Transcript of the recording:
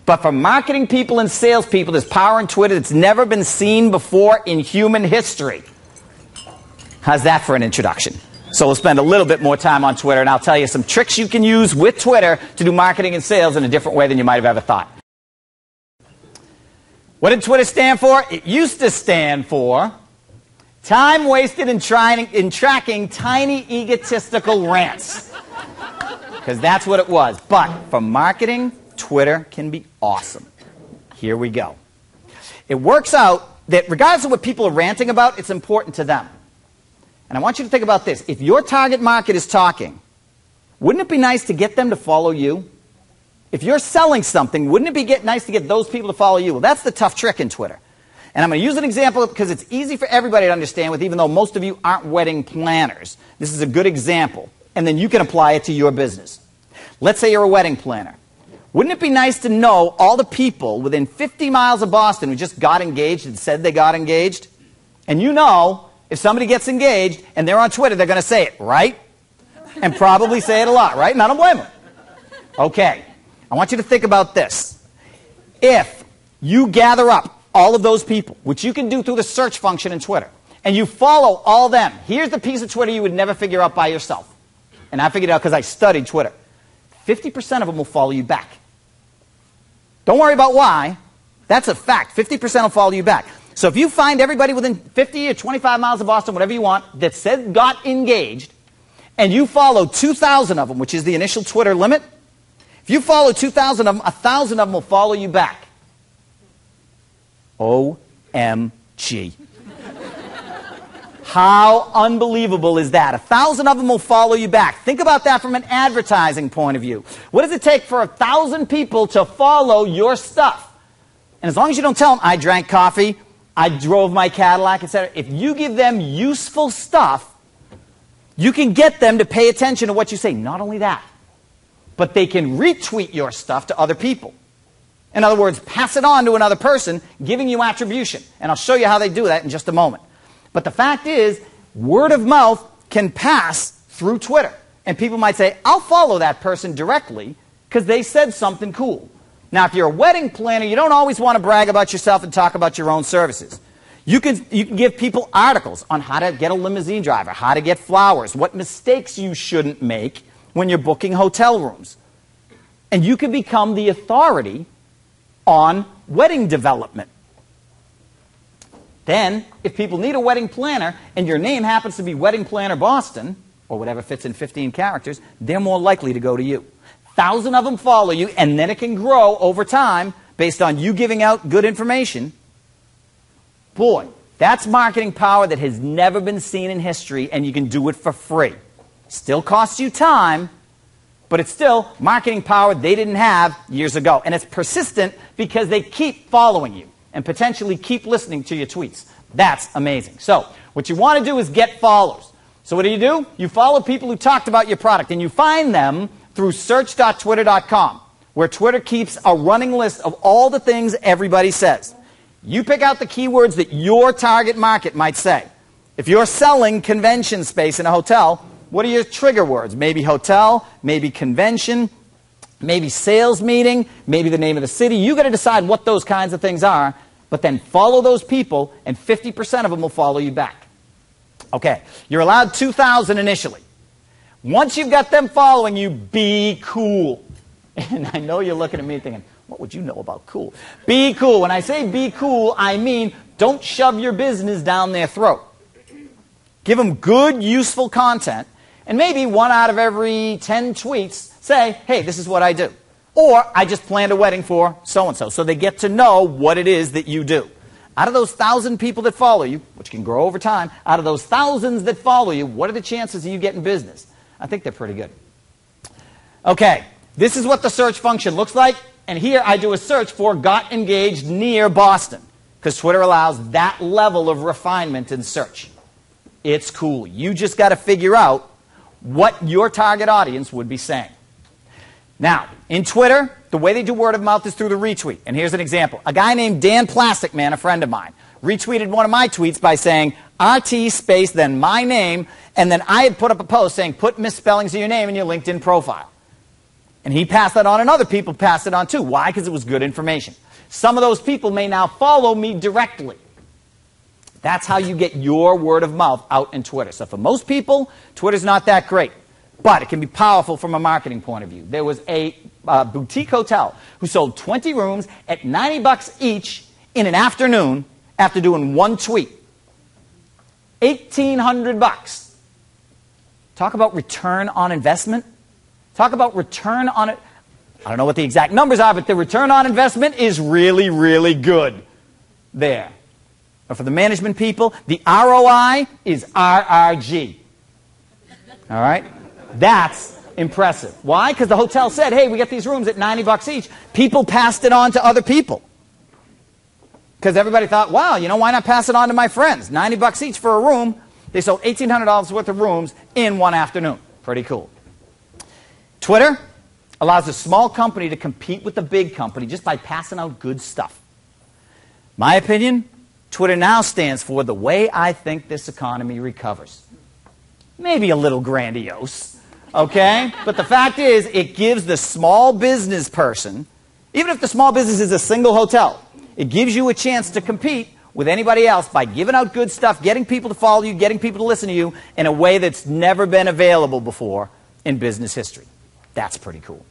But for marketing people and salespeople, there's power in Twitter that's never been seen before in human history. How's that for an introduction? So we'll spend a little bit more time on Twitter, and I'll tell you some tricks you can use with Twitter to do marketing and sales in a different way than you might have ever thought. What did Twitter stand for? It used to stand for time wasted in tracking tiny egotistical rants. Because that's what it was. But for marketing, Twitter can be awesome. Here we go. It works out that regardless of what people are ranting about, it's important to them. And I want you to think about this. If your target market is talking, wouldn't it be nice to get them to follow you? If you're selling something, wouldn't it be nice to get those people to follow you? Well, that's the tough trick in Twitter. And I'm going to use an example because it's easy for everybody to understand with, even though most of you aren't wedding planners. This is a good example. And then you can apply it to your business. Let's say you're a wedding planner. Wouldn't it be nice to know all the people within 50 miles of Boston who just got engaged and said they got engaged? And you know, if somebody gets engaged and they're on Twitter, they're going to say it, right? And probably say it a lot, right? And I don't blame them. Okay. I want you to think about this. If you gather up all of those people, which you can do through the search function in Twitter, and you follow all them, here's the piece of Twitter you would never figure out by yourself. And I figured it out because I studied Twitter. 50% of them will follow you back. Don't worry about why. That's a fact. 50% will follow you back. So if you find everybody within 50 or 25 miles of Boston, whatever you want, that said got engaged, and you follow 2,000 of them, which is the initial Twitter limit, if you follow 2,000 of them, 1,000 of them will follow you back. OMG. How unbelievable is that? 1,000 of them will follow you back. Think about that from an advertising point of view. What does it take for 1,000 people to follow your stuff? And as long as you don't tell them, I drank coffee, I drove my Cadillac, etc. If you give them useful stuff, you can get them to pay attention to what you say. Not only that, but they can retweet your stuff to other people. In other words, pass it on to another person, giving you attribution. And I'll show you how they do that in just a moment. But the fact is, word of mouth can pass through Twitter. And people might say, I'll follow that person directly because they said something cool. Now, if you're a wedding planner, you don't always want to brag about yourself and talk about your own services. You can give people articles on how to get a limousine driver, how to get flowers, what mistakes you shouldn't make when you're booking hotel rooms. And you can become the authority on wedding development. Then, if people need a wedding planner and your name happens to be Wedding Planner Boston, or whatever fits in 15 characters, they're more likely to go to you. 1,000 of them follow you, and then it can grow over time based on you giving out good information. Boy, that's marketing power that has never been seen in history, and you can do it for free. Still costs you time, but it's still marketing power they didn't have years ago. And it's persistent because they keep following you and potentially keep listening to your tweets. That's amazing. So what you want to do is get followers. So what do? You follow people who talked about your product, and you find them through search.twitter.com, where Twitter keeps a running list of all the things everybody says. You pick out the keywords that your target market might say. If you're selling convention space in a hotel, what are your trigger words? Maybe hotel, maybe convention, maybe sales meeting, maybe the name of the city. You've got to decide what those kinds of things are, but then follow those people, and 50% of them will follow you back. Okay, you're allowed 2,000 initially. Once you've got them following you, be cool. And I know you're looking at me thinking, what would you know about cool? Be cool. When I say be cool, I mean don't shove your business down their throat. Give them good, useful content, and maybe 1 out of every 10 tweets say, hey, this is what I do. Or, I just planned a wedding for so-and-so. So they get to know what it is that you do. Out of those 1,000 people that follow you, which can grow over time, out of those thousands that follow you, what are the chances of you getting business? I think they're pretty good. Okay, this is what the search function looks like. And here I do a search for got engaged near Boston, because Twitter allows that level of refinement in search. It's cool. You just got to figure out what your target audience would be saying. Now, in Twitter, the way they do word of mouth is through the retweet. And here's an example. A guy named Dan Plastic Man, a friend of mine, retweeted one of my tweets by saying, RT space, then my name, and then I had put up a post saying, put misspellings of your name in your LinkedIn profile. And he passed that on, and other people passed it on too. Why? Because it was good information. Some of those people may now follow me directly. That's how you get your word of mouth out in Twitter. So for most people, Twitter's not that great. But it can be powerful from a marketing point of view. There was a boutique hotel who sold 20 rooms at $90 each in an afternoon after doing one tweet. $1,800. Talk about return on investment. Talk about return on it. I don't know what the exact numbers are, but the return on investment is really, really good there. But for the management people, the ROI is RRG. All right? That's impressive. Why? Because the hotel said, hey, we got these rooms at $90 each. People passed it on to other people. Because everybody thought, wow, you know, why not pass it on to my friends? $90 each for a room. They sold $1,800 worth of rooms in one afternoon. Pretty cool. Twitter allows a small company to compete with the big company just by passing out good stuff. My opinion, Twitter now stands for the way I think this economy recovers. Maybe a little grandiose. Okay? But the fact is, it gives the small business person, even if the small business is a single hotel, it gives you a chance to compete with anybody else by giving out good stuff, getting people to follow you, getting people to listen to you in a way that's never been available before in business history. That's pretty cool.